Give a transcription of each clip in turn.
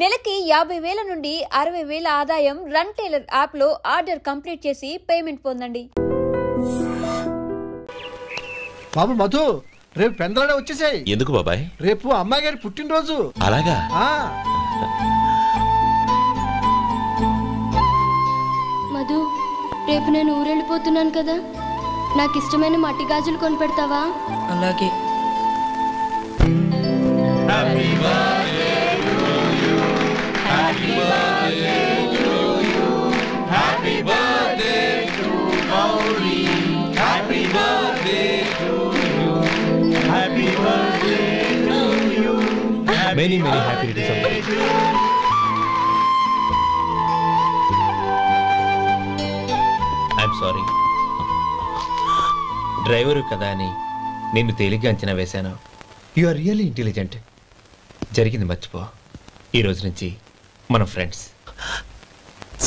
నెలకి 50,000 నుండి 60,000 ఆదాయం రన్ టైలర్ యాప్ లో ఆర్డర్ కంప్లీట్ చేసి పేమెంట్ పొందండి. బాబు మధు, రేపు పెందలాడే వచ్చేసాయి. ఎందుకు బాబాయ్? రేపు అమ్మాయి గారి పుట్టినరోజు. అలాగా? మధు, రేపు నేను ఊరెళ్ళిపోతున్నాను కదా, నాకు ఇష్టమైన మట్టి గాజులు కొనిపెడతావా? అలాగే. Many happy returns. I'm sorry. Driver కదా అని నిన్ను తేలిగ్గా అంచనా వేశాను. You are really intelligent. జరిగింది మర్చిపో. ఈ రోజు నుంచి మనం ఫ్రెండ్స్.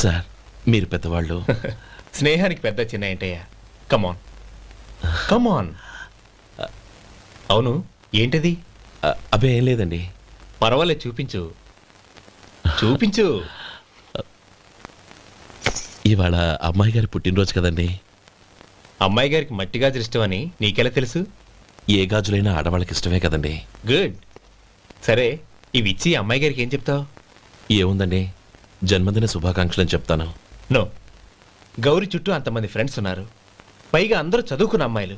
సార్, మీరు పెద్దవాళ్ళు. స్నేహానికి పెద్ద చిన్న ఏంటయ్యా? కమాన్ కమాన్. అవును, ఏంటది? అబ్బే ఏం లేదండి. పర్వాలేదు, చూపించు చూపించు. ఇవాళ అమ్మాయి గారి పుట్టినరోజు కదండి. అమ్మాయి గారికి మట్టి గాజులు ఇష్టం అని నీకెలా తెలుసు? ఏ గాజులైనా ఆడవాళ్ళకి ఇష్టమే కదండి. గుడ్. సరే, ఇవి ఇచ్చి అమ్మాయి గారికి ఏం చెప్తావు? ఏముందండి, జన్మదిన శుభాకాంక్షలు అని చెప్తాను. నో, గౌరీ చుట్టూ అంతమంది ఫ్రెండ్స్ ఉన్నారు, పైగా అందరూ చదువుకున్న అమ్మాయిలు.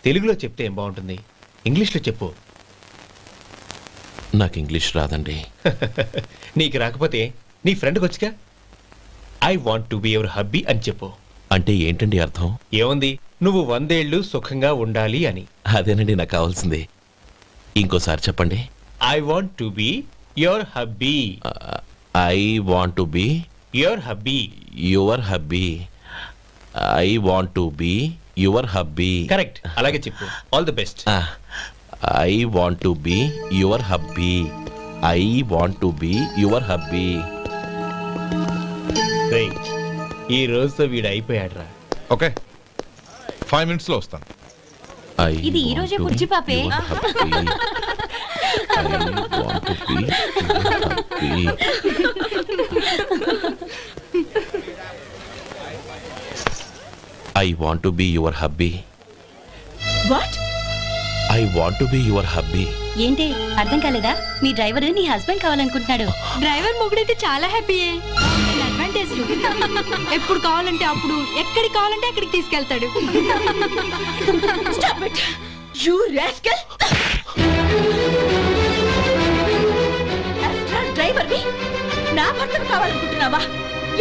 తెలుగులో చెప్తే ఏం బాగుంటుంది? ఇంగ్లీష్లో చెప్పు. నాకు ఇంగ్లీష్ రాదండి. నీకు రాకపోతే నీ ఫ్రెండ్కి వచ్చిగా I want to be your hubby అని చెప్పు. అంటే ఏంటండి అర్థం? ఏముంది, నువ్వు 100 ఏళ్ళు సుఖంగా ఉండాలి అని. అదేనండి నాకు కావాల్సింది. ఇంకోసారి చెప్పండి. I want to be your hubby. I want to be your hubby. Your hubby. I want to be your hubby. Correct, అలాగే చెప్పు. All the best. I want to be your hubby. I want to be your hubby. ఈ రోజుతో వీడు అయిపోయాడ్రా. Okay, 5 minutes లో వస్తాను. ఇది ఈ రోజే పుచ్చి పాపే. I want to be your hubby. What? I want to be your hubby. ఏంటి అర్థం కాలేదా? మీ డ్రైవర్ నీ హస్బెండ్ కావాలనుకుంటున్నాడు. డ్రైవర్ మొగుడైతే చాలా హ్యాపీయే. అడ్వాంటేజ్ ఎప్పుడు కావాలంటే అప్పుడు, ఎక్కడికి కావాలంటే అక్కడికి తీసుకెళ్తాడు. Stop it, you rascal! Driver ని నా భర్తను కావాలనుకుంటున్నావా?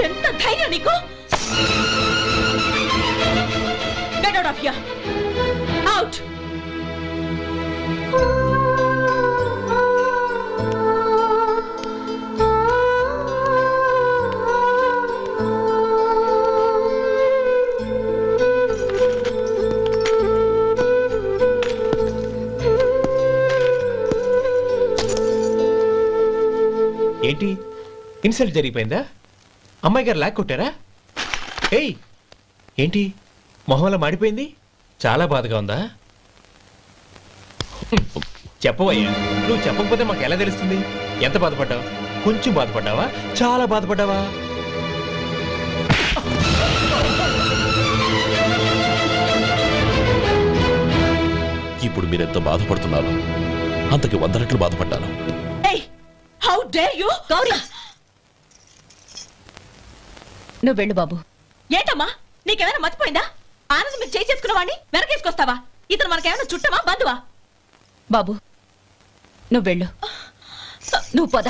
ఎంత ధైర్యం నీకు! Get out of here! Out! ఏంటి, ఇన్సల్ట్ జరిగిపోయిందా? అమ్మాయి గారు లాక్ కొట్టారా? ఏయ్, ఏంటి మొహంలో మాడిపోయింది? చాలా బాధగా ఉందా? చెప్పవయ్యా, నువ్వు చెప్పకపోతే మాకు ఎలా తెలుస్తుంది? ఎంత బాధపడ్డావు? కొంచెం బాధపడ్డావా? చాలా బాధపడ్డావా? ఇప్పుడు మీరెంత బాధపడుతున్నారు, అంతకి 100 రెట్లు బాధపడ్డాను. How dare you? గౌరీ, నువ్వు వెళ్ళు బాబు. ఏంటమ్మా, నీకేమైనా మర్చిపోయిందా? ఆనందం మీరు చేసుకున్నవాడిని వెనకేసుకొస్తావా? ఇతను మనకేమైనా చుట్టమా, బంధువా? బాబు నువ్వు వెళ్ళు, నువ్వు పద.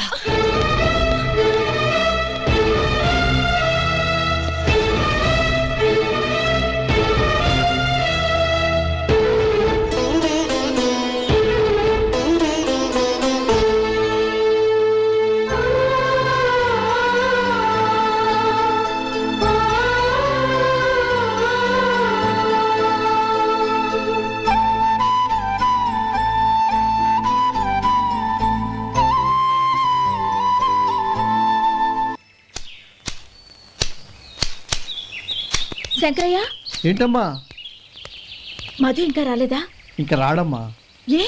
శంకరయ్య, ఏంటమ్మా? మధు ఇంకా రాలేదా? ఇంకా రాడమ్మా. ఏ?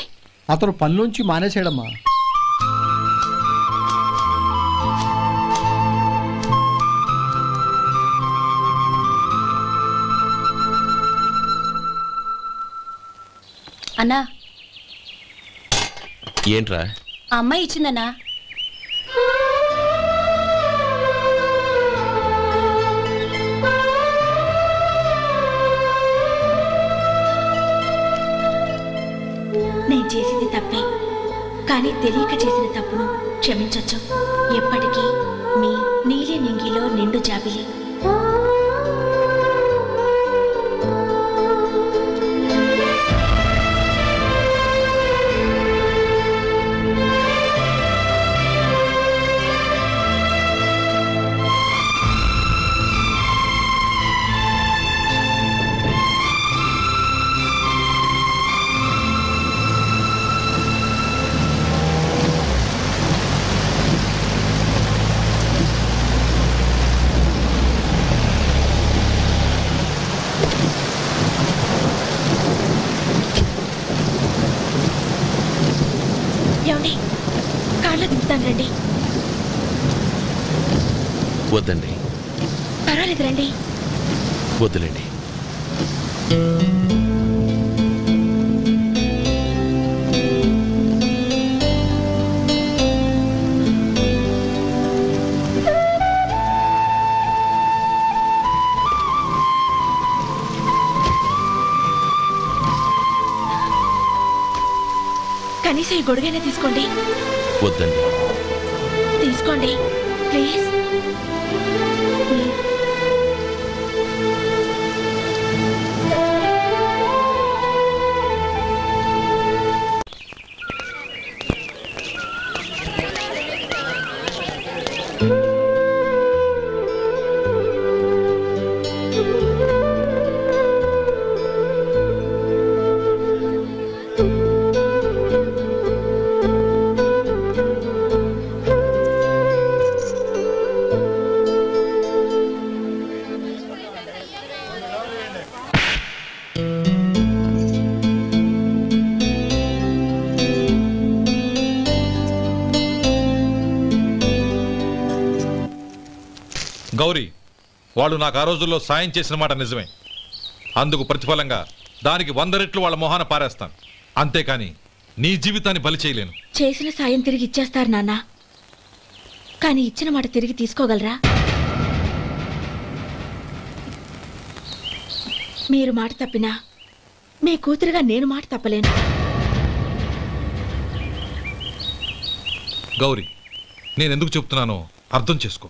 అతను పనిలోంచి మానేసాడమ్మా. అన్నా ఏంట్రా? ఆ అమ్మాయి ఇచ్చిందన్నా. నేను చేసింది తప్పే, కానీ తెలియక చేసిన తప్పును క్షమించొచ్చు. ఎప్పటికీ మీ నీలి నింగిలో నిండు జాబిలి. ఏమండి, కాళ్ళ దింపుతాను రండి. వద్దండి. పర్వాలేదు రండి. వద్దులేండి. కనీసం ఈ గొడుగైనా తీసుకోండి. వద్దండి. తీసుకోండి ప్లీజ్. గౌరీ, వాళ్ళు నాకు ఆ రోజుల్లో సాయం చేసిన మాట నిజమే. అందుకు ప్రతిఫలంగా దానికి 100 రెట్లు వాళ్ళ మొహాన పారేస్తాను. అంతేకాని నీ జీవితాన్ని బలి చేయలేను. చేసిన సాయం తిరిగి ఇచ్చేస్తారు నాన్న, కానీ ఇచ్చిన మాట తిరిగి తీసుకోగలరా? మీరు మాట తప్పినా మీ కూతురుగా నేను మాట తప్పలేను. గౌరీ, నేనెందుకు చెప్తున్నానో అర్థం చేసుకో.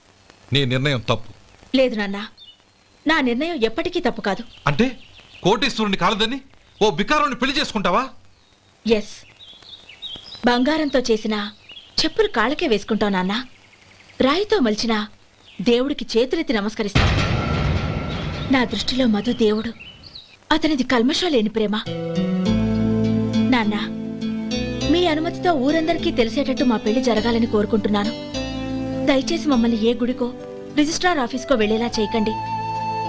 నీ నిర్ణయం తప్పు. లేదు నాన్న, నా నిర్ణయం ఎప్పటికీ తప్పు కాదు. అంటే కోటేశ్వరుని కాలదని ఓ బికారుని పెళ్లి చేసుకుంటావా? ఎస్, బంగారంతో చేసిన చెప్పులు కాళ్ళకే వేసుకుంటావు నాన్న. రాయితో మలిచిన దేవుడికి చేతులెత్తి నమస్కరిస్తా. నా దృష్టిలో మధు దేవుడు, అతనిది కల్మషం లేని ప్రేమ. నాన్న, మీ అనుమతితో ఊరందరికీ తెలిసేటట్టు మా పెళ్లి జరగాలని కోరుకుంటున్నాను. దయచేసి మమ్మల్ని ఏ గుడికో రిజిస్ట్రార్ ఆఫీస్కో వెళ్లేలా చేయకండి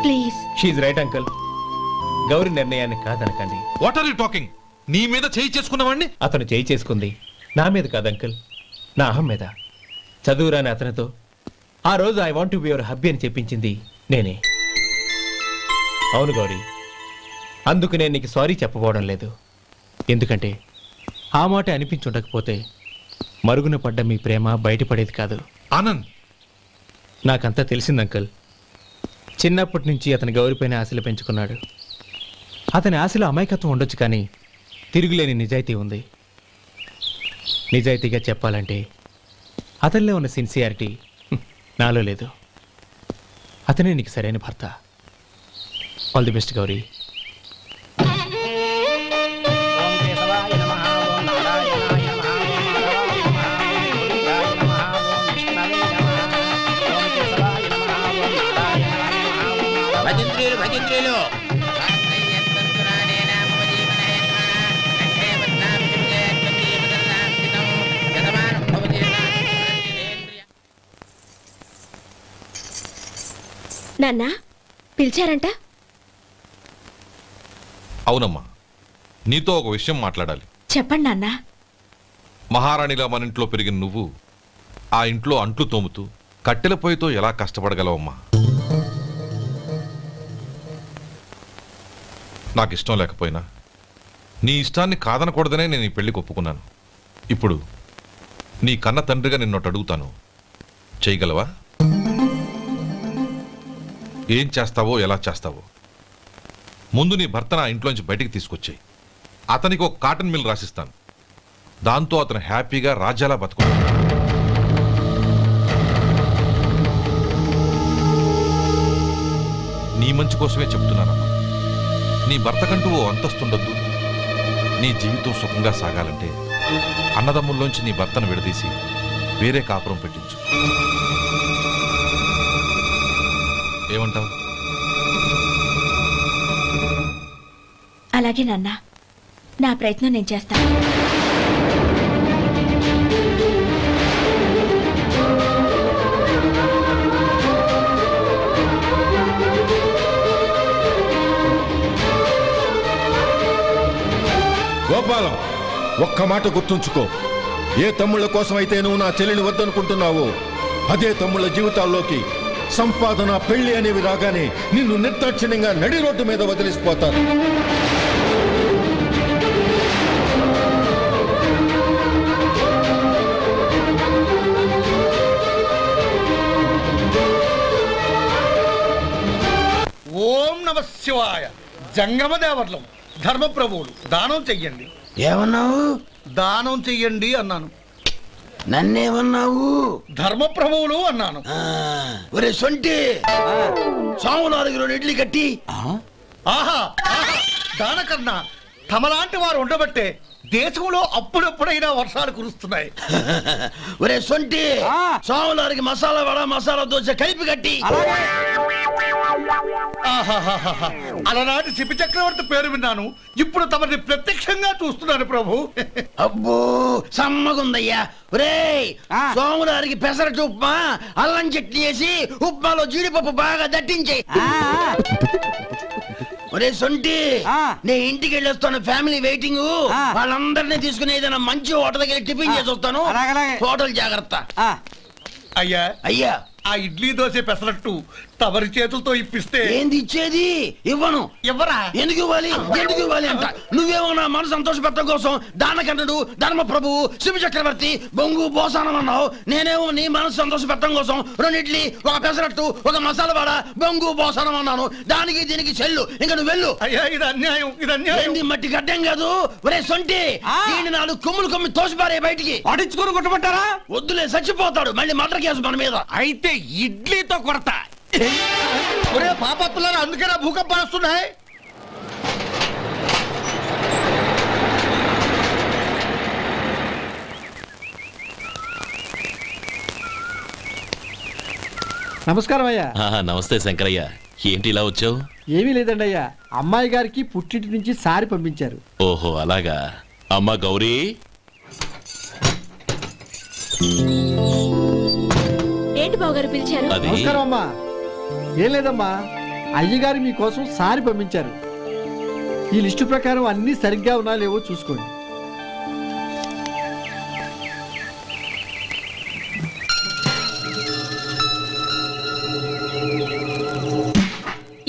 please. She's right uncle. Gauri నిర్ణయాన్ని కాదనకండి. What are you talking? నీ మీద చేయి చేసుకున్నవాడిని అతను చేయి చేసుకుంది నా మీద కాదు అంకుల్, నా అహం మీద. చదువురాని అతనితో ఆ రోజు I want to be your hubby అని చెప్పించింది నేనే. అవును గౌరీ, అందుకు నేను నీకు సారీ చెప్పబోవడం లేదు. ఎందుకంటే ఆ మాట అనిపించుండకపోతే మరుగున పడ్డ మీ ప్రేమ బయటపడేది కాదు. ఆనంద్, నాకంతా తెలిసింది అంకుల్. చిన్నప్పటి నుంచి అతని గౌరీపైన ఆశలు పెంచుకున్నాడు. అతని ఆశలో అమాయకత్వం ఉండొచ్చు, కానీ తిరుగులేని నిజాయితీ ఉంది. నిజాయితీగా చెప్పాలంటే అతనిలో ఉన్న సిన్సియారిటీ నాలో లేదు. అతనే నీకు సరైన భర్త. All the best Gauri. నాన్న, పిలిచారంట? అవునమ్మా, నీతో ఒక విషయం మాట్లాడాలి. చెప్పండి నాన్న. మహారాణిగా మన ఇంట్లో పెరిగిన నువ్వు ఆ ఇంట్లో అంట్లు తోముతూ కట్టెల పొయ్యితో ఎలా కష్టపడగలవమ్మా? నాకు ఇష్టం లేకపోయినా నీ ఇష్టాన్ని కాదనకూడదనే నేను ఈ పెళ్లికి ఒప్పుకున్నాను. ఇప్పుడు నీ కన్న తండ్రిగా నిన్నొట్టు అడుగుతాను, చేయగలవా? ఏం చేస్తావో, ఎలా చేస్తావో ముందు నీ భర్త నా ఇంట్లోంచి బయటికి తీసుకొచ్చాయి. అతనికి ఒక కాటన్ మిల్ రాసిస్తాను. దాంతో అతను హ్యాపీగా రాజ్యాలా బతుకుతాడు. నీ మంచి కోసమే చెప్తున్నానమ్మా. నీ భర్తకంటూ ఓ అంతస్తుండొద్దు. నీ జీవితం సుఖంగా సాగాలంటే అన్నదమ్ముల్లోంచి నీ భర్తను విడదీసి వేరే కాపురం పెట్టించు. ఏమంటావు? అలాగే నాన్న, నా ప్రయత్నం నేను చేస్తాను. గోపాలం, ఒక్క మాట గుర్తుంచుకో. ఏ తమ్ముళ్ళ కోసమైతే నువ్వు నా చెల్లిని వద్దనుకుంటున్నావో అదే తమ్ముళ్ళ జీవితాల్లోకి సంపాదన, పెళ్లి అనేవి రాగానే నిన్ను నిర్దాక్షిణ్యంగా నడి రోడ్డు మీద వదిలిసిపోతారు. ఓం నమ శివాయ. జంగమదేవర్లం ధర్మప్రభువులు దానం చెయ్యండి. ఏమన్నావు? దానం చెయ్యండి అన్నాను. నన్నేమన్నావు? ధర్మప్రభువులు అన్నాను. ఒరే సొంటి, సాములారికి 2 ఇడ్లీ కట్టి. ఆహా, దానకన్నా తమలాంటి వారు ఉండబట్టే దేశంలో అప్పుడప్పుడైనా వర్షాలు కురుస్తున్నాయి. ఒరే సొంటి, సాములారికి మసాలా వడ, మసాలా దోశ కలిపి కట్టి. అలనాటి శిపి చక్రవర్తి పేరు విన్నాను, ఇప్పుడు తమని ప్రత్యక్షంగా చూస్తున్నాను ప్రభు. అబ్బో సమ్మగుందయ్యా. ఒరే సోములారికి పెసరట్టు ఉప్మా, అల్లం చట్నీ వేసి ఉప్మాలో జీడిపప్పు బాగా దట్టించే. ఒరే సొంటి, నే ఇంటికి వెళ్ళొస్తాను, ఫ్యామిలీ వెయిటింగ్. వాళ్ళందరినీ తీసుకుని ఏదైనా మంచి హోటల్ దగ్గర టిఫిన్ చేసి వస్తాను. హోటల్ జాగ్రత్త. అయ్యా అయ్యా, ఆ ఇడ్లీ దోశ పెసరట్టు తమరి చేతులతో ఇప్పిస్తే. ఏంది ఇచ్చేది? ఇవ్వను. ఎవరా? ఎందుకు ఇవ్వాలి? ఎందుకు ఇవ్వాలి అంట. నువ్వేమో నా మనసు సంతోషపెట్టడం కోసం దానకంటుడు, ధర్మప్రభువు, శివ చక్రవర్తి, బొంగు బోసానం అన్నావు. నేనేమో నీ మనసు సంతోషపెట్టడం కోసం 2 ఇడ్లీ, ఒక పెసరట్టు, ఒక మసాలా వడ, బొంగు బోసానం అన్నాను. దానికి దీనికి చెల్లు. ఇంకా నువ్వు వెళ్ళు. అయ్యా ఇది అన్యాయం, ఇది అన్యాయం. ఏంది మట్టి గడ్డం కాదు. ఒరే సొంటి, దీన్ని 4 కొమ్ములు తోసిపారే బయటికి. పడించుకొని కొట్టమంటారా? వద్దులే, చచ్చిపోతాడు. మళ్ళీ మర్డర్ కేసు మన మీద. అయితే ఇడ్లీతో కొడతా. ఒరే పాపత్తులారా, అందుకేనా భూకంపాలు వస్తున్నాయి? నమస్కారం అయ్యా. నమస్తే శంకరయ్య, ఏంటి ఇలా వచ్చావు? ఏమీ లేదండి అయ్యా, అమ్మాయి గారికి పుట్టింటి నుంచి సారి పంపించారు. ఓహో అలాగా. అమ్మా గౌరీ. ఏంటి బావగారు పిలిచారు? నమస్కారం అమ్మా. ఏం లేదమ్మా, అయ్యగారు మీకోసం సారి పంపించారు. ఈ లిస్టు ప్రకారం అన్ని సరిగ్గా ఉన్నా లేవో చూసుకోండి.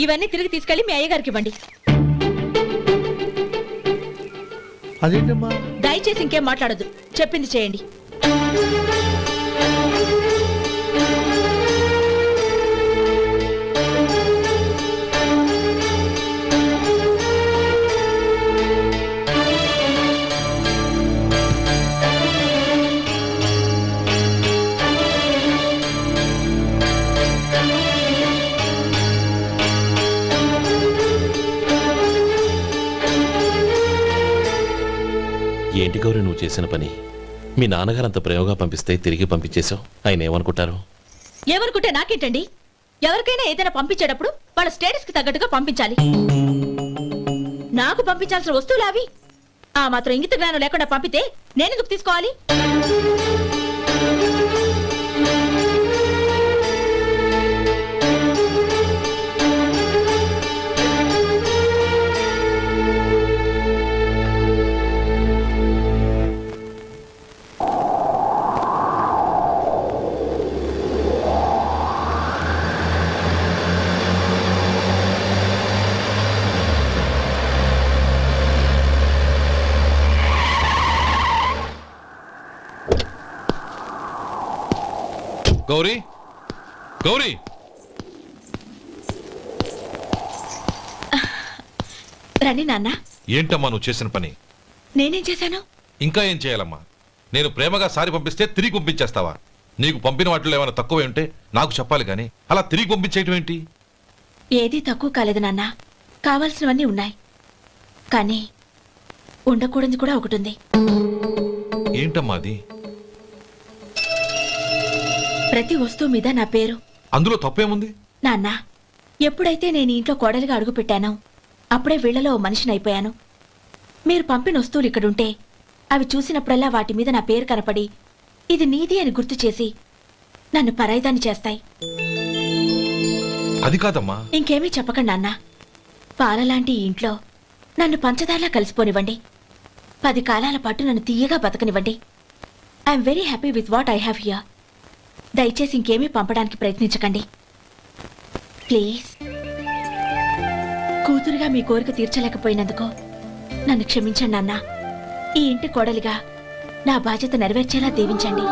ఇవన్నీ తిరిగి తీసుకెళ్లి మీ అయ్యగారికి ఇవ్వండి. అదేంటమ్మా? దయచేసి ఇంకేం మాట్లాడద్దు, చెప్పింది చేయండి. ఏంటి గౌరీ నువ్వు చేసిన పని? మీ నాన్నగారు అంత ప్రేమగా పంపిస్తే తిరిగి పంపించేశావు. ఆయన ఏమనుకుంటారు? ఏమనుకుంటే నాకేంటండి? ఎవరికైనా ఏదైనా పంపించేటప్పుడు వాళ్ళ స్టేటస్ కి తగ్గట్టుగా పంపించాలి. నాకు పంపించాల్సిన వస్తువులు అవి. ఆ మాత్రం ఇంగిత జ్ఞానం లేకుండా పంపితే నేనెందుకు తీసుకోవాలి? గౌరీ గౌరీ రండి నాన్న. ఏంటమ్మా నువ్వు చేసిన పని? నేనేం చేశాను? ఇంకా ఏం చేయాలమ్మా? నేను ప్రేమగా సారి పంపిస్తే తిరిగి పంపించేస్తావా? నీకు పంపిన వాటిలో ఏమైనా తక్కువ ఉంటే నాకు చెప్పాలి కానీ అలా తిరిగి పంపించేయటం ఏంటి? ఏదీ తక్కువ కాలేదు నాన్న. కావాల్సినవన్నీ ఉన్నాయి, కానీ ఉండకూడదు కూడా ఒకటి ఉంది. ఏంటమ్మా అది? ప్రతి వస్తువు మీద నా పేరు. అందులో తప్పేముంది? నాన్న, ఎప్పుడైతే నేను ఇంట్లో కోడలిగా అడుగు పెట్టానో అప్పుడే వీళ్లలో మనిషిని అయిపోయాను. మీరు పంపిన వస్తువులు ఇక్కడుంటే అవి చూసినప్పుడల్లా వాటి మీద నా పేరు కనపడి ఇది నీది అని గుర్తు చేసి నన్ను పరాయిదాన్ని చేస్తాయి. అది కాదమ్మా. ఇంకేమీ చెప్పకండి నాన్న. పాలలాంటి ఈ ఇంట్లో నన్ను పంచదారలా కలిసిపోనివ్వండి. 10 కాలాల పాటు నన్ను తీయగా బతకనివ్వండి. I'm very happy with what I have here. దయచేసి ఇంకేమీ పంపడానికి ప్రయత్నించకండి ప్లీజ్. కూతురుగా మీ కోరిక తీర్చలేకపోయినందుకు నన్ను క్షమించండి నాన్న. ఈ ఇంటి కోడలిగా నా బాధ్యత నెరవేర్చేలా దీవించండి.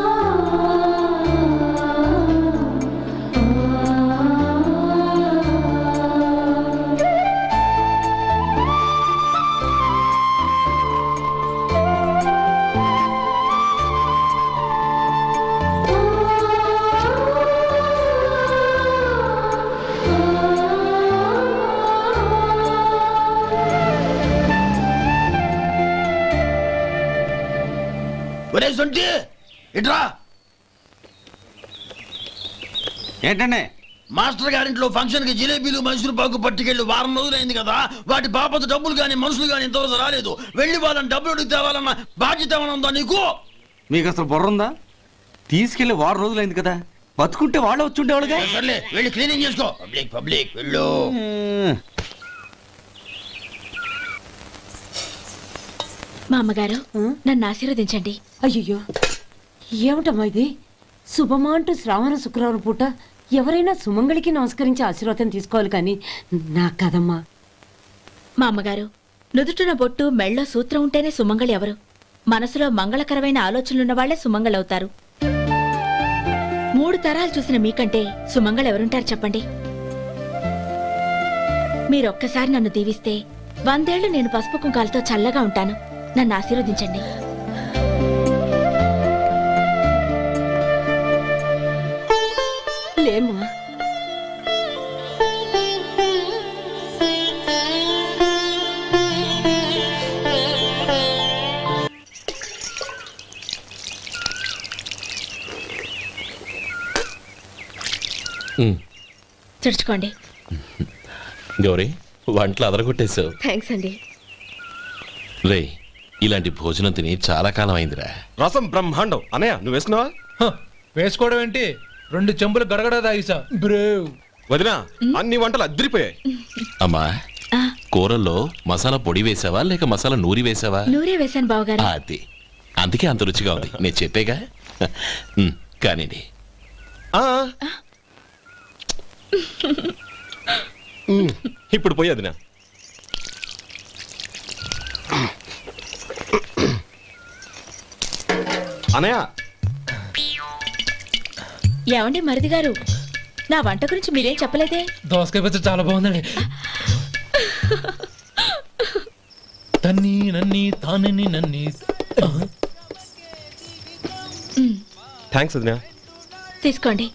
ఇట్రా. ఏంటండి? మాస్టర్ గారింట్లో ఫంక్షన్ కి జిలేబీలు మైసూరు పాకు పట్టుకెళ్ళి వారం రోజులైంది కదా. వాటి బాపత డబ్బులు కానీ మనుషులు కానీ ఇంతవరకు రాలేదు. వెళ్ళి వాళ్ళని డబ్బులు అడిగి తేవాలన్న బాధ్యత ఏమైనా ఉందా నీకు? మీకు అసలు బుర్ర ఉందా? తీసుకెళ్లి వారం రోజులైంది కదా, బతుకుంటే వాళ్ళు వచ్చి ఉండేవాళ్ళుగా. సర్లే, వెళ్ళి క్లీనింగ్ చేసుకో. పబ్లిక్ పబ్లిక్ వెళ్ళు. మా అమ్మగారు నన్ను ఆశీర్వదించండి. అయ్యో, ఏమిటమ్మా ఇది? శుభమా అంటూ శ్రావణ శుక్రవారం పూట ఎవరైనా సుమంగళికి నమస్కరించి ఆశీర్వాదం తీసుకోవాలి, కానీ నాకు కదమ్మా. మా అమ్మగారు, నుదుటిన బొట్టు మెళ్ళో సూత్రం ఉంటేనే సుమంగళి ఎవరు? మనసులో మంగళకరమైన ఆలోచనలున్న వాళ్లే సుమంగళవుతారు. 3 తరాలు చూసిన మీకంటే సుమంగళ ఎవరుంటారు చెప్పండి? మీరొక్కసారి నన్ను దీవిస్తే 100 ఏళ్లు నేను పసుపు కుంకాలతో చల్లగా ఉంటాను. నన్ను ఆశీర్వదించండి. లేమ్మా, తుడుచుకోండి. గౌరీ, వంటలు అదరగొట్టేశావు. థ్యాంక్స్ అండి. రే, ఇలాంటి భోజనం తిని చాలా కాలం అయిందిరా. రసం బ్రహ్మాండం. అనయ్య, నువ్వు వేసుకున్నావా? వేసుకోవడం ఏంటి, 2 చెంబులు గడగడ తాగిసా. బ్రేవ్ వదినా, అన్ని వంటలు అద్దరిపోయాయి. అమ్మా, కూరల్లో మసాలా పొడి వేసావా లేక మసాలా నూరి వేసావా? నూరే వేశాను బావగారు. అది అందుకే అంత రుచిగా ఉంది. నేను చెప్పేగా. కానివ్వండి. ఇప్పుడు పోయి వదినా. అనయ్య, ఏమండి మరిది గారు, నా వంట గురించి మీరేం చెప్పలేదే? దోసకాయ పచ్చడి చాలా బాగుందండి. తన్ని నన్ని తానని నన్ని. థ్యాంక్స్ వదినా. తీసుకోండి.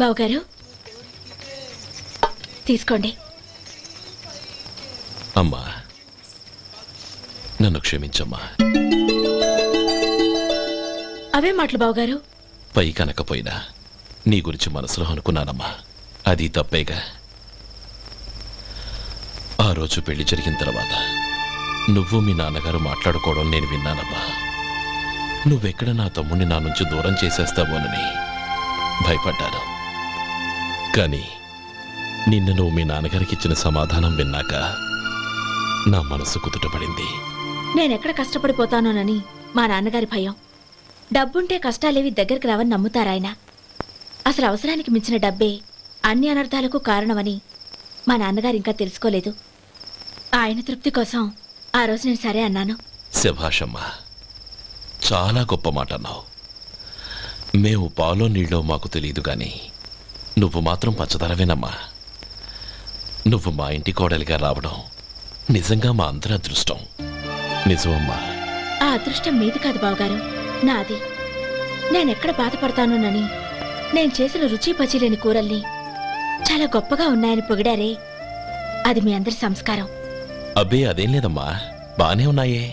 బావగారు, తీసుకోండి. అమ్మా, నన్ను క్షమించమ్మా. అవే మాటలు బావగారు. పై కనకపోయినా నీ గురించి మనసులో అనుకున్నానమ్మా. అది తప్పేగా. ఆ రోజు పెళ్లి జరిగిన తర్వాత నువ్వు మీ నాన్నగారు మాట్లాడుకోవడం నేను విన్నానమ్మా. నువ్వెక్కడ నా తమ్ముడిని నా నుంచి దూరం చేసేస్తావోనని భయపడ్డాను. కానీ నిన్న నువ్వు మీ నాన్నగారికి ఇచ్చిన సమాధానం విన్నాక నా మనసు కుదుటపడింది. నేనెక్కడ కష్టపడిపోతానోనని మా నాన్నగారి భయం. డబ్బుంటే కష్టాలేవి దగ్గరికి రావని నమ్ముతారాయన. అసలు అవసరానికి మించిన డబ్బే అన్ని అనర్థాలకు కారణమని మా నాన్నగారు ఇంకా తెలుసుకోలేదు. ఆయన తృప్తి కోసం ఆ రోజు నేను సరే అన్నాను. శభాషమ్మా, చాలా గొప్ప మాట అన్నావు. మేము పాలో నీళ్ళో మాకు తెలియదు కానీ నువ్వు మాత్రం పచ్చదనవేనమ్మా. నువ్వు మా ఇంటి కోడలిగా రావడం నిజంగా మా అందరి అదృష్టం. నిజమమ్మా. ఆ అదృష్టం మీది కాదు బావగారు, నాది. నేనెక్కడ బాధపడతానోనని నేను చేసిన రుచి పచిలేని కూరల్ని చాలా గొప్పగా ఉన్నాయని పొగిడారే, అది మీ అందరి సంస్కారం. అబ్బే అదేం లేదమ్మా, బానే ఉన్నాయే.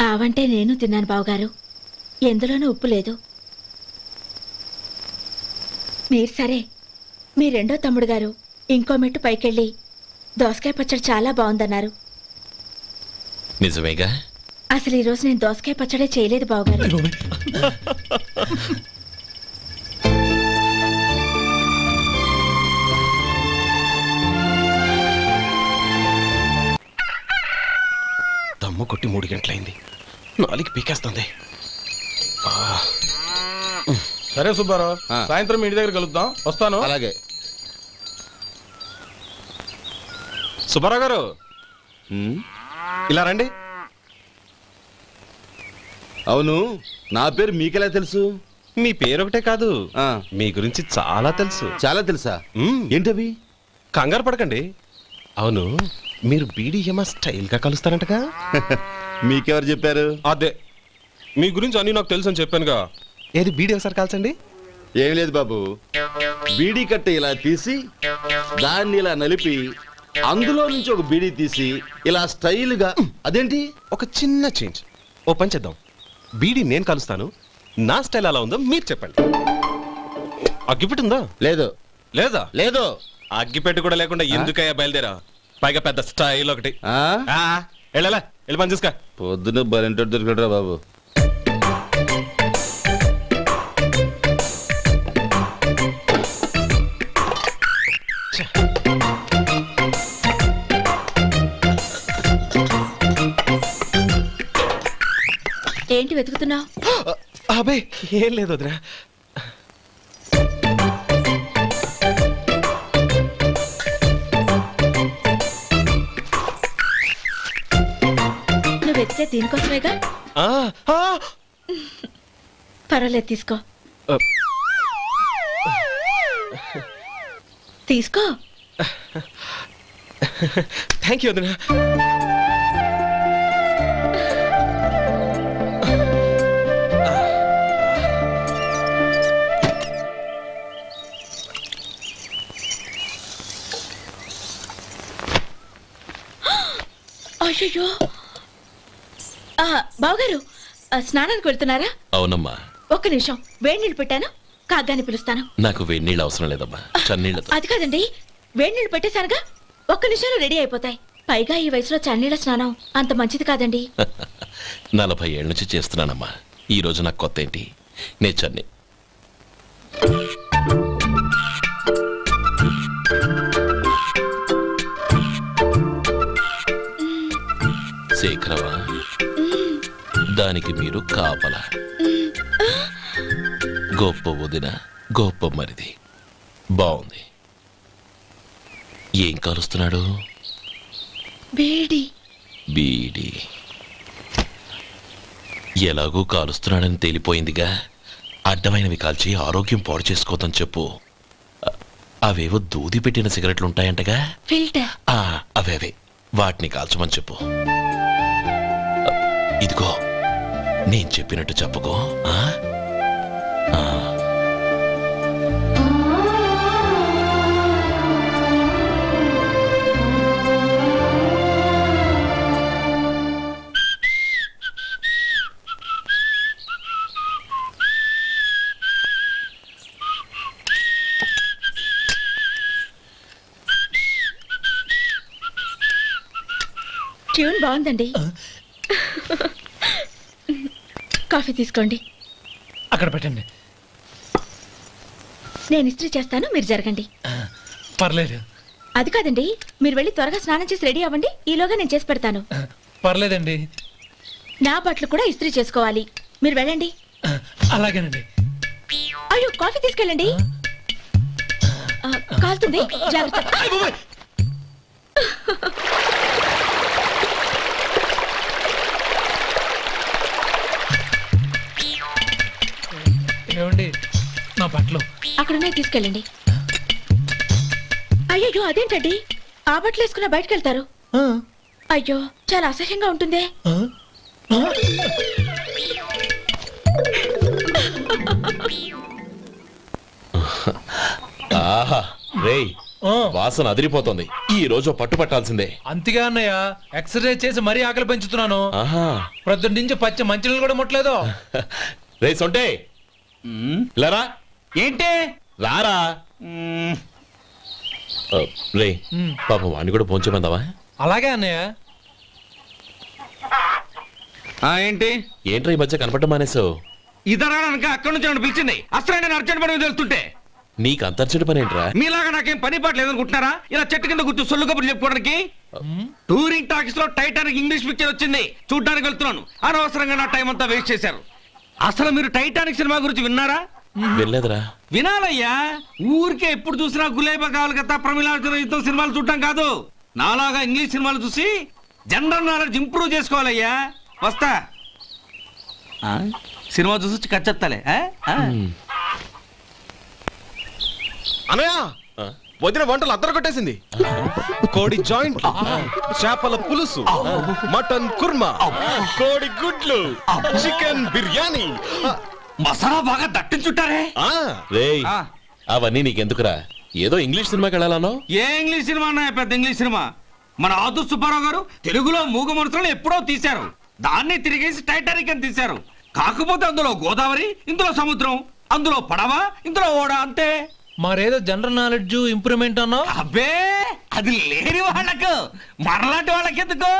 ఆవంటే నేను తిన్నాను బావగారు, ఎందులోనూ ఉప్పు లేదు. మీరు సరే, మీ రెండో తమ్ముడు గారు ఇంకో మెట్టు పైకెళ్ళి దోసకాయ పచ్చడి చాలా బాగుందన్నారు. నిజమేగా? అసలు ఈరోజు నేను దోసకాయ పచ్చడే చేయలేదు బావగారు. దమ్ము కొట్టి 3 గంటలైంది, 4కి పీకేస్తుంది. సరే సుబ్బారావు, సాయంత్రం ఇంటి దగ్గర కలుద్దాం. వస్తాను. అలాగే. సుబ్బారావు గారు ఇలా రండి. అవును, నా పేరు మీకెలా తెలుసు? మీ పేరు ఒకటే కాదు, మీ గురించి చాలా తెలుసు. చాలా తెలుసా? ఏంటవి? కంగారు పడకండి. అవును, మీరు బీడీఎంఆ స్టైల్గా కలుస్తారంటగా? మీకెవరు చెప్పారు? అదే, మీ గురించి అన్ని నాకు తెలుసు అని చెప్పానుగా. ఏది బీడీ ఒకసారి కాల్చండి. ఏం లేదు బాబు, బీడీ కట్ట ఇలా తీసి దాన్ని ఇలా నలిపి అందులో నుంచి ఒక బీడీ తీసి ఇలా స్టైల్గా. అదేంటి? ఒక చిన్న చేంజ్. ఓ పని చేద్దాం, బీడీ నేను కలుస్తాను, నా స్టైల్ అలా ఉందో మీరు చెప్పండి. అగ్గిపెట్టి ఉందా? లేదు. లేదా? లేదు. అగ్గిపెట్టి కూడా లేకుండా ఎందుకయ్యా బయలుదేరా? పైగా పెద్ద స్టైల్ ఒకటి. వెళ్ళాలా, వెళ్ళి పని చూసుకో. పొద్దున బరింటో దొరికడరా బాబు. ఏంటి వెతుకుతున్నావు? అబే ఏం లేదు వదినా. నువ్వు వెతికే దీనికోసమేగా. పర్వాలేదు, తీసుకో. తీసుకో. థ్యాంక్ యూ వదినా. అయ్యో, బావగారు స్నానానికి వెళ్తున్నారా? అవునమ్మా. ఒక్క నిమిషం, వేడి నీళ్ళు పెట్టాను, కాగ్గాని పిలుస్తాను. నాకు వేడి నీళ్ళు అవసరం లేదమ్మా, చన్నీళ్ళతో. అది కాదండి, వేడి నీళ్ళు పెట్టేశానుగా, ఒక్క నిమిషంలో రెడీ అయిపోతాయి. పైగా ఈ వయసులో చన్నీళ్ళ స్నానం అంత మంచిది కాదండి. 40 ఏళ్ళ నుంచి చేస్తున్నానమ్మా, ఈ రోజు నాకు కొత్త ఏంటి? నే చన్నీ. శేఖరవా, దానికి మీరు కాపల. గొప్ప వదిన, గొప్ప మరిది. బాగుంది. ఏం కలుస్తున్నాడు? బీడి. బీడి ఎలాగూ కాలుస్తున్నాడని తేలిపోయిందిగా. అడ్డమైనవి కాల్చి ఆరోగ్యం పాడు చేసుకోదని చెప్పు. అవేవో దూది పెట్టిన సిగరెట్లుంటాయంటగా, ఫిల్టర్. అవే వాటిని కాల్చమని చెప్పు. ఇదిగో, నేను చెప్పినట్టు చెప్పుకో. ట్యూన్ బాగుందండి. కాఫీ తీసుకోండి. అక్కడ పెట్టండి. నేను ఇస్త్రీ చేస్తాను, మీరు జరగండి. పర్లేదు. అది కాదండి, మీరు వెళ్ళి త్వరగా స్నానం చేసి రెడీ అవ్వండి, ఈలోగా నేను చేసి పెడతాను. పర్లేదండి. నా బట్టలు కూడా ఇస్త్రీ చేసుకోవాలి, మీరు వెళ్ళండి. అలాగేనండి. అయ్యో, కాఫీ తీసుకెళ్ళండి. కాలుతుంది జాగ్రత్త. ఏమండి నా బట్టలు అక్కడనే తీసుకెళ్ళండి. అయ్యో అదేంటండి ఆ బట్టలు వేసుకున్న బయటకు వెళ్తారు? అయ్యో చాలా అసహ్యంగా ఉంటుందే. ఆహా రేయ్ వాసన అదిరిపోతుంది. ఈ రోజు పట్టుపట్టాల్సిందే. అంతగా అన్నయ్య ఎక్సర్సైజ్ చేసి మరీ ఆకలి పెంచుతున్నాను. ప్రొద్దున నుంచి పచ్చి మంచినీళ్ళు కూడా ముట్టలేదు. రే సొంటే లరా ఏంటి రారా రే పాపం వాణ్ణి కూడా పోంచమందావా? అలాగే అన్నయ్య. ఏంటి ఏంట్రా ఈ మధ్య కనపడడం మానేసావు? ఇదరా అక్కడి నుంచి నన్ను పిలిచింది. అసలు నేను అర్జెంట్ పని తెలుస్తుంటే నీకు అంతర్చడి పని ఏంట్రా? మీలాగా నాకేం పని పాట లేదనుకుంటున్నారా? ఇలా చెట్టు కింద కూర్చో సొల్లు కబుర్లు చెప్పుకోవడానికి. టూరింగ్ టాకీస్ లో టైటానిక్ ఇంగ్లీష్ పిక్చర్ వచ్చింది, చూడ్డానికి వెళ్తున్నాను. అనవసరంగా నా టైం అంతా వేస్ట్ చేశారు. అసలు మీరు టైటానిక్ సినిమా గురించి విన్నారా? వెళ్ళలేదురా. వినాలయ్యా. ఊరికే ఎప్పుడు చూసినా గులేబా కావాలి కదా ప్రమిళార్జున యుద్ధం సినిమాలు చూడటం కాదు. నాలాగా ఇంగ్లీష్ సినిమాలు చూసి జనరల్ నాలెడ్జ్ ఇంప్రూవ్ చేసుకోవాలయ్యా. వస్తా. సినిమా చూసి కచ్చెత్తాలే. అనయా వదిన వంటలు అద్దరు కొట్టేసింది. కోడి జాయింట్, చేపల పులుసు, మటన్ కుర్మా, కోడి గుడ్లు, చికెన్ బిర్యానీ, మసాలా బాగా దట్టించుంటారే. రేయ్ అవన్నీ నీకెందుకురా? ఏదో ఇంగ్లీష్ సినిమాకి వెళ్ళాలనో? ఏ ఇంగ్లీష్ సినిమా అన్నా? పెద్ద ఇంగ్లీష్ సినిమా. మన ఆదు సుబ్బారావు గారు తెలుగులో మూగమరుతులను ఎప్పుడో తీశారు. దాన్ని తిరిగేసి టైటానిక్ అని తీశారు. కాకపోతే అందులో గోదావరి, ఇందులో సముద్రం, అందులో పడవ, ఇందులో ఓడ, అంతే. మరేదో జనరల్ నాలెడ్జ్ ఇంప్రూవ్మెంట్ అన్నా? అబ్బే అది లేని వాళ్ళకు, మనలాంటి వాళ్ళకి ఎందుకు?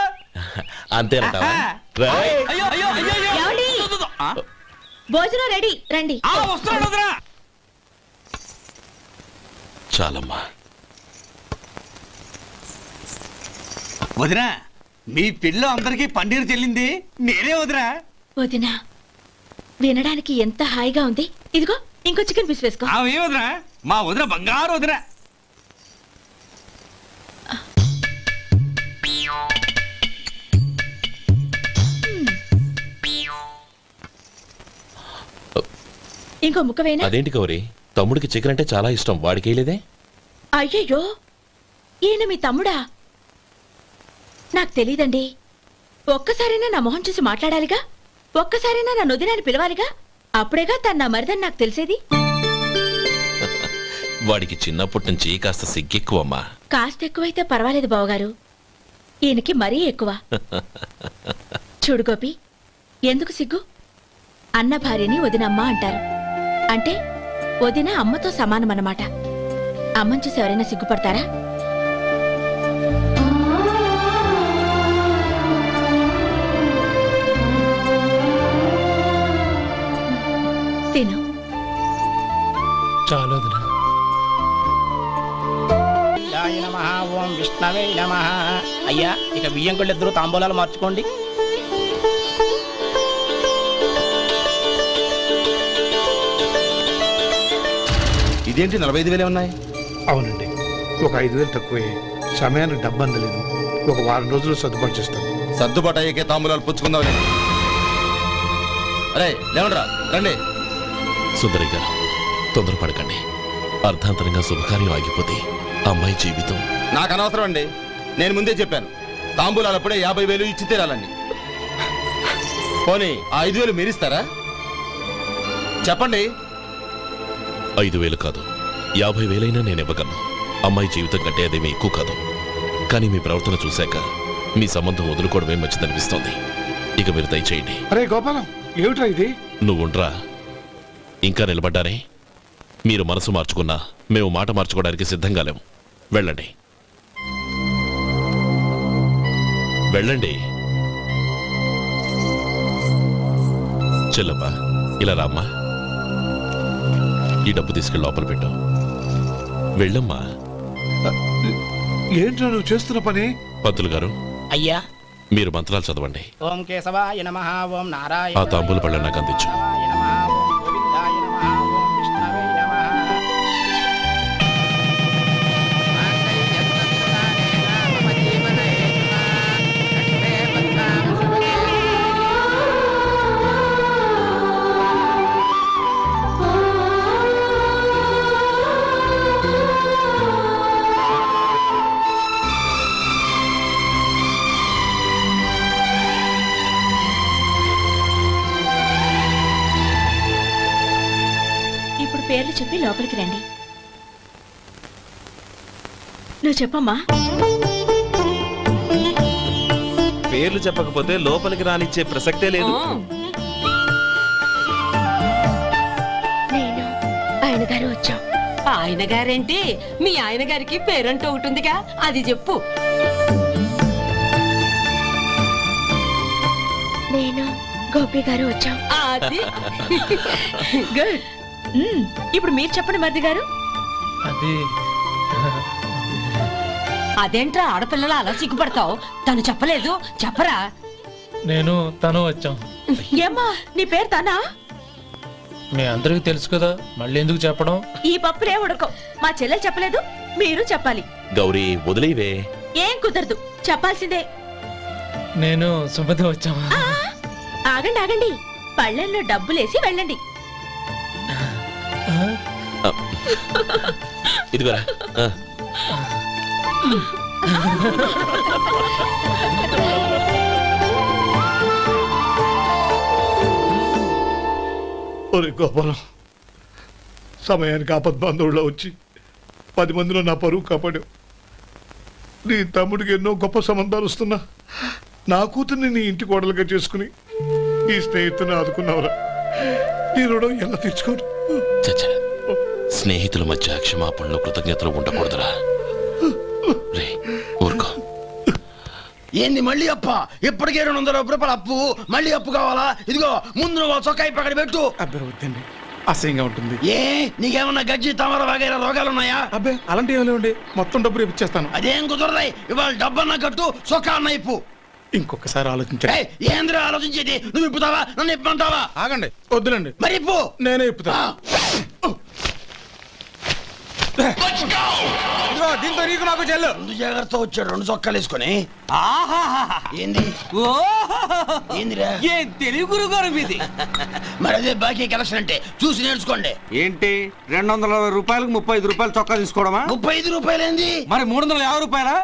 అంతేనంటావా? భోజనం రెడీ, రండి. వస్తున్నాడు వదరా. చాలమ్మా వదినా, మీ పిల్ల అందరికీ పన్నీరు చెల్లింది నేనే వదినా. వదినా వినడానికి ఎంత హాయిగా ఉంది. ఇదిగో ఇంకో చికెన్ పీస్ వేసుకో. ఏ వదినా, మా వదిన బంగారు వదినా. ఇంకో ముక్కవేనా? అదేంటి గౌరీ, తమ్ముడికి చికెన్ అంటే చాలా ఇష్టం, వాడికి వేయలేదే? అయ్యయ్యో ఈయన మీ తమ్ముడా? నాకు తెలీదండి. ఒక్కసారైనా నా మొహం చూసి మాట్లాడాలిగా, ఒక్కసారైనా నా నొదినాన్ని పిలవాలిగా, అప్పుడేగా తన నా మరిదని నాకు తెలిసేది. వాడికి చిన్నప్పటి నుంచి కాస్త సిగ్గెక్కువమ్మా. కాస్త ఎక్కువైతే పర్వాలేదు బావగారు, ఈయనకి మరీ ఎక్కువ. చూడు గోపి, ఎందుకు సిగ్గు? అన్న భార్యని వదినమ్మ అంటారు. అంటే వదిన అమ్మతో సమానం అన్నమాట. అమ్మని చూసి ఎవరైనా సిగ్గుపడతారా? తిను. చాలు వదినా. ఓం విష్ణవే నమః. అయ్యా ఇక బియ్యం కొళ్ళు ఇద్దరు తాంబూలాలు మార్చుకోండి. ఇదేంటి 45,000 ఉన్నాయి? అవునండి, ఒక 5,000 తక్కువే. సమయానికి డబ్బు అందలేదు. ఒక వారం రోజులు సర్దుబాటు చేస్తాను. సర్దుబాటు అయ్యే తాంబూలాలు పుచ్చుకుందాం. అరే లేవండ్రా, రండి. సుందరి గారు తొందరపడకండి. అర్ధాంతరంగా శుభకార్యం ఆగిపోతే అమ్మాయి జీవితం. నాకు అనవసరం అండి, నేను ముందే చెప్పాను. తాంబూలాలప్పుడే 50,000 ఇచ్చి తీరాలండి. పోనీ ఆ 5,000 మీరిస్తారా? చెప్పండి. 5,000 కాదు, 50,000 నేను ఇవ్వగలను. అమ్మాయి జీవితం కంటే అదేమీ ఎక్కువ కాదు. కానీ మీ ప్రవర్తన చూశాక మీ సంబంధం వదులుకోవడమే మంచిదనిపిస్తోంది. ఇక మీరు దయచేయండి. అరే గోపాలం, ఏమిట్రా ఇది? నువ్వుండ్రా, ఇంకా నిలబడ్డానే. మీరు మనసు మార్చుకున్నా మేము మాట మార్చుకోవడానికి సిద్ధంగా లేము. వెళ్ళండి వెళ్ళండి. చెల్లమ్మా ఇలా రామ్మా, ఈ డబ్బు తీసుకెళ్ళి లోపల పెట్టు. వెళ్ళమ్మా. ఏంట్రా నువ్వు చేస్తున్న పని? పంతులు గారు, అయ్యా మీరు మంత్రాలు చదవండి. ఓం కేశవాయ నమః. ఓం నారాయణ. ఆ తాంబూల పళ్ళ నాకు అందించు. ఓం గోవిందాయ నమః. ఓం విష్ణవే నమః. పేర్లు చెప్పి లోపలికి రండి. నువ్వు చెప్పమ్మా. పేర్లు చెప్పకపోతే లోపలికి రానిచ్చే ప్రసక్తే లేదు. నేను ఆయన గారు వచ్చాం. ఆయన గారేంటి, మీ ఆయన గారికి పేరంటూ ఒకటి ఉందిగా, అది చెప్పు. నేను గోపి గారు వచ్చాం. అది గుడ్. ఇప్పుడు మీరు చెప్పండి మరిది గారు. అది అదేంట్రా ఆడపిల్లలు అలా సిగ్గుపడతావు? తను చెప్పలేదు, చెప్పరా. నేను తను వచ్చాం. ఏమ్మా నీ పేరు తానా? మీ అందరికి తెలుసు కదా, మళ్ళీ ఎందుకు చెప్పడం? ఈ పప్పులే ఉడకం. మా చెల్లెలు చెప్పలేదు, మీరు చెప్పాలి. గౌరీ వదిలేవే. ఏం కుదరదు, చెప్పాల్సిందే. నేను సుమతి వచ్చాం. ఆగండి ఆగండి, పళ్ళెల్లో డబ్బులేసి వెళ్ళండి. ఇదిగోరా. ఒరే గోపాలం, సమయానికి ఆపద్బంధువుల్లో వచ్చి 10 మందిలో నా పరువు కాపాడావు. నీ తమ్ముడికి ఎన్నో గొప్ప సంబంధాలు వస్తున్నా నా కూతుర్ని నీ ఇంటి కోడలుగా చేసుకుని నీ స్నేహితుని ఆదుకున్నావురా. నీ రుణం ఎలా తీర్చుకోరు? స్నేహితుల మధ్య క్షమాపణలు కృతజ్ఞతలు ఉండకూడదురా. రే ఊరుకో. ఏంది మళ్ళీ అప్ప? ఇప్పటికే 200 రూపాయల అప్పు, మళ్ళీ అప్పు కావాలా? ఇదిగో ముందు నువ్వు చొక్కాయి పక్కన పెట్టు. అబ్బాయి వద్దండి, అసహ్యంగా ఉంటుంది. ఏ నీకేమన్నా గజ్జి తమర వగైరా రోగాలున్నాయా? అబ్బాయి అలాంటి ఏమి లేవండి, మొత్తం డబ్బు రేపు ఇచ్చేస్తాను. అదేం కుదరదాయి. ఇవాళ డబ్బన్నా కట్టు, చొక్కా అన్న ఇప్పు. ఇంకొకసారి ఆలోచించండి. ఏంద్రా ఆలోచించేది? నువ్వు ఇప్పుతావా, నన్ను ఇప్పమంటావా? ఆగండి, వద్దులండి. మరి ఇప్పు. నేనే ఇప్పుతా. దీంతో నీకు నాకు చెల్లు. ముందు జాగ్రత్త వచ్చాడు 2 చొక్కాలు వేసుకొని. ఏంది ఏందిరా? ఏ తెలుగు గురుగారు మీది? మరి అదే బాకీ కలెక్షన్ అంటే చూసి నేర్చుకోండి. ఏంటి 220 రూపాయలకు 35 రూపాయలు చొక్కా తీసుకోవడమా? 35 రూపాయలు ఏంది? మరి 350 రూపాయలా?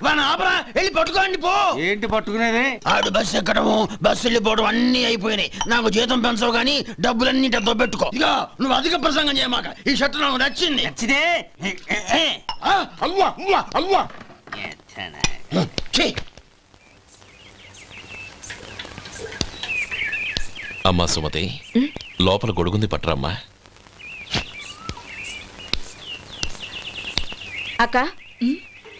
వాడిని ఆపరా, వెళ్ళి పట్టుకోండి పో. ఏంటి పట్టుకునేది? ఆడు బస్సు ఎక్కడము, బస్సు వెళ్ళిపోవడం అన్ని అయిపోయినాయి. నాకు జీతం పెంచవు గానీ డబ్బులన్నీ దొబ్బెట్టుకో. ఇక నువ్వు అధిక ప్రసంగం చేయమాక. ఈ షర్ట్ నాకు నచ్చింది. నచ్చితే అల్వా అల్వా అల్వా. అమ్మా సుమతి, లోపల గొడుగుంది పట్టరమ్మా. అక్క,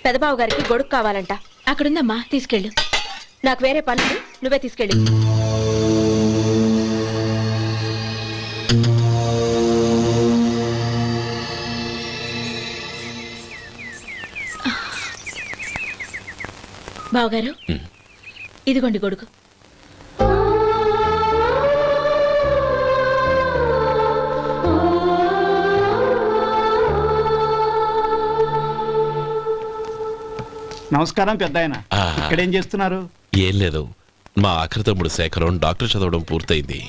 పెదబాబు గారికి గొడుగు కావాలంట. అక్కడుందమ్మా, తీసుకెళ్ళు. నాకు వేరే పనులు, నువ్వే తీసుకెళ్ళు. బావగారు, ఇదిగోండి గొడుగు. నమస్కారం పెద్దాయన. ఇక్కడేం చేస్తున్నారు? ఏం లేదు, మా ఆఖరి తమ్ముడు శేఖరం డాక్టర్ చదవడం పూర్తయింది.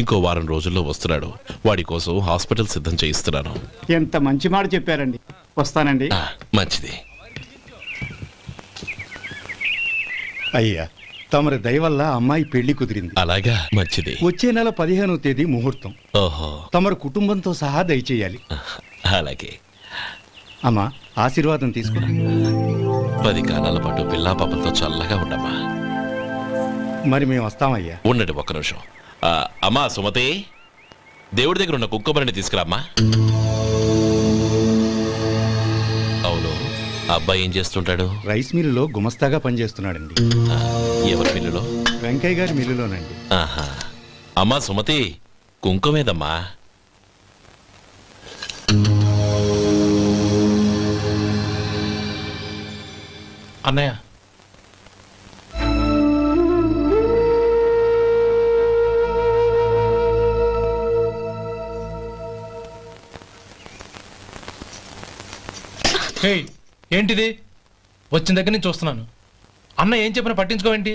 ఇంకో వారం రోజుల్లో వస్తున్నాడు. వాడి కోసం హాస్పిటల్ సిద్ధం చేయిస్తున్నాను. ఎంత మంచి మాట చెప్పారండి. వస్తానండి. మంచిది. అయ్యా, తమరి దయ వల్ల అమ్మాయి పెళ్లి కుదిరింది. అలాగా, మంచిది. వచ్చే నెల 15వ తేదీ ముహూర్తం. ఓహో. తమరు కుటుంబంతో సహా దయచేయాలి. అలాగే. అమ్మా, ఆశీర్వాదం తీసుకురా. 10 కాలాల పాటు పిల్లా పాపలతో చల్లగా ఉండమ్మా. మరి మేము వస్తామయ్యా. ఉండండి ఒక్క నిమిషం. అమ్మా సుమతి, దేవుడి దగ్గర ఉన్న కుక్కమరిని తీసుకురామ్మా. అవును, అబ్బాయి ఏం చేస్తుంటాడు? రైస్ మిల్లులో గుమస్తాగా పనిచేస్తున్నాడండి. ఎవరి మిల్లులో? వెంకయ్య గారి మిల్లులోనండి. ఆహా. అమ్మా సుమతి, కుంకుమేదమ్మా? అన్నయ్య, ఏంటిది? వచ్చిన దగ్గర నుంచి చూస్తున్నాను. అన్న ఏం చెప్పినా పట్టించుకోవేంటి?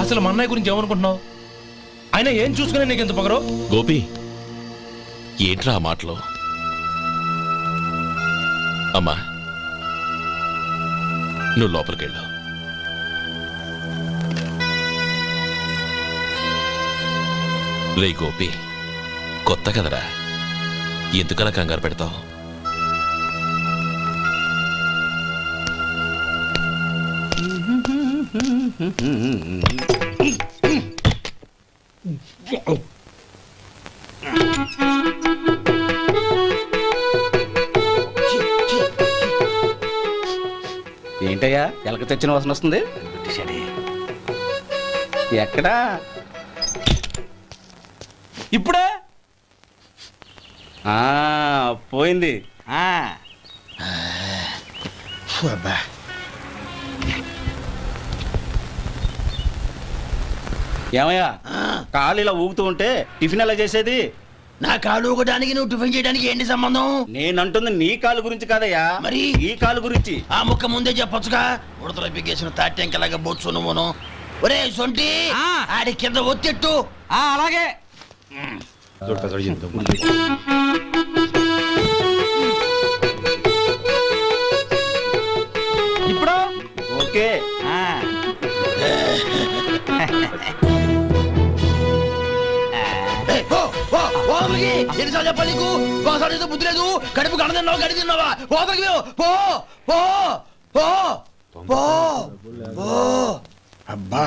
అసలు మా అన్నయ్య గురించి ఏమనుకుంటున్నావు? ఆయన ఏం చూసుకునే నీకు ఎంత పొగరు? గోపి, ఏంట్రా ఆ మాటలు? అమ్మా, నువ్వు లోపలికెళ్ళు. రే గోపి, కొత్త కదరా, ఎందుకలా కంగారు పెడతావు? ఏంటయ్యా ఎలక తెచ్చిన వాసన వస్తుంది? ఎక్కడా? ఇప్పుడే పోయింది. ఏమయ్యా కాలు ఇలా ఊగుతూ ఉంటే టిఫిన్ ఎలా చేసేది? నా కాలు ఊగడానికి నువ్వు టిఫిన్ చేయడానికి ఏంటి సంబంధం? నేనంటుంది నీ కాలు గురించి కాదయ్యా, మరి ఈ కాలు గురించి. ఆ ముక్క ముందే చెప్పొచ్చుగా. ఉడతలో పిగేసిన తాట్యంకలాగా బొచ్చు నువ్వును. ఒరే సొంటి, ఆడి కింద ఒత్తెట్టు. అలాగే. ఇప్పుడు ఓకే. ఎన్నిసార్లు చెప్పాలి నీకు? ఒకసారి ఏదో బుద్ధి లేదు. కడుపు గడ తిన్నావా, గడి తిన్నావా? పోతకి పో పో పో పో పో. అబ్బా